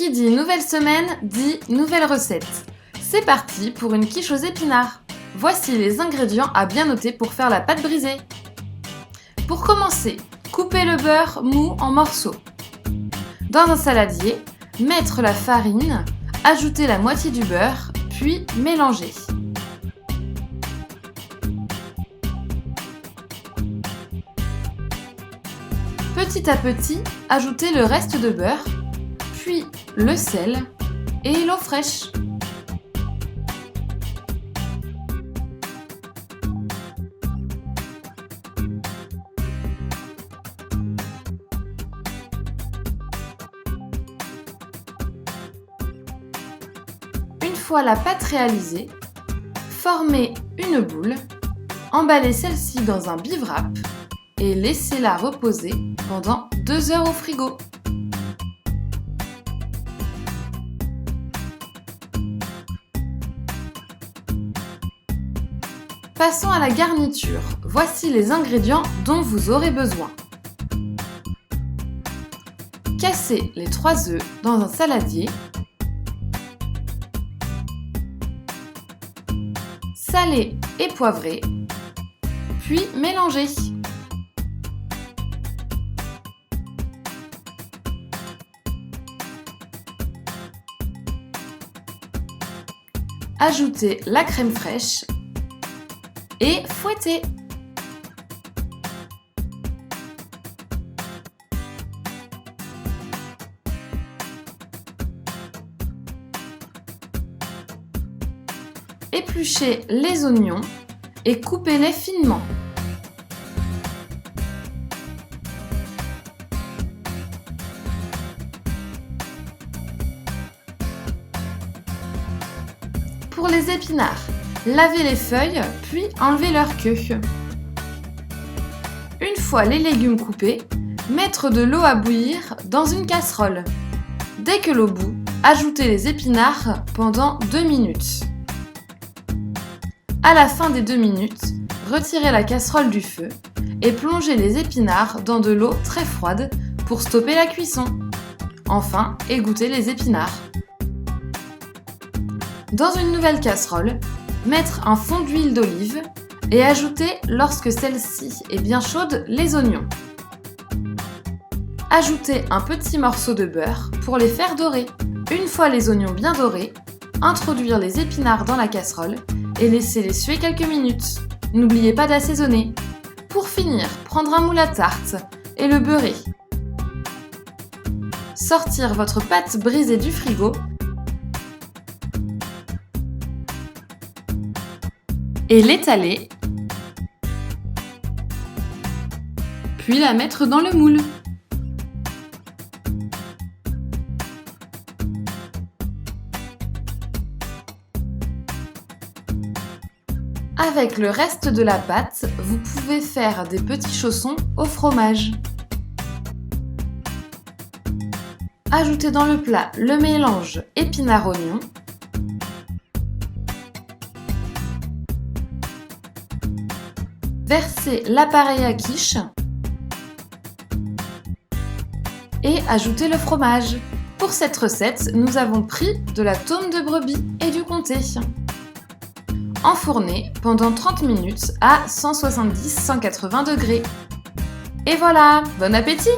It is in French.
Qui dit nouvelle semaine, dit nouvelle recette. C'est parti pour une quiche aux épinards. Voici les ingrédients à bien noter pour faire la pâte brisée. Pour commencer, coupez le beurre mou en morceaux. Dans un saladier, mettre la farine, ajouter la moitié du beurre, puis mélanger. Petit à petit, ajoutez le reste de beurre, puis le sel et l'eau fraîche. Une fois la pâte réalisée, formez une boule, emballez celle-ci dans un bivouac et laissez-la reposer pendant 2 heures au frigo. Passons à la garniture. Voici les ingrédients dont vous aurez besoin. Cassez les 3 œufs dans un saladier. Salez et poivrez, puis mélangez. Ajoutez la crème fraîche et fouettez. Épluchez les oignons et coupez-les finement. Pour les épinards, lavez les feuilles, puis enlevez leur queue. Une fois les légumes coupés, mettre de l'eau à bouillir dans une casserole. Dès que l'eau bout, ajoutez les épinards pendant 2 minutes. À la fin des 2 minutes, retirez la casserole du feu et plongez les épinards dans de l'eau très froide pour stopper la cuisson. Enfin, égouttez les épinards. Dans une nouvelle casserole, mettre un fond d'huile d'olive et ajouter, lorsque celle-ci est bien chaude, les oignons. Ajoutez un petit morceau de beurre pour les faire dorer. Une fois les oignons bien dorés, introduire les épinards dans la casserole et laissez-les suer quelques minutes. N'oubliez pas d'assaisonner. Pour finir, prendre un moule à tarte et le beurrer. Sortir votre pâte brisée du frigo et l'étaler, puis la mettre dans le moule. Avec le reste de la pâte, vous pouvez faire des petits chaussons au fromage. Ajoutez dans le plat le mélange épinards-oignons. Versez l'appareil à quiche et ajoutez le fromage. Pour cette recette, nous avons pris de la tome de brebis et du comté. Enfournez pendant 30 minutes à 170-180 degrés. Et voilà, bon appétit!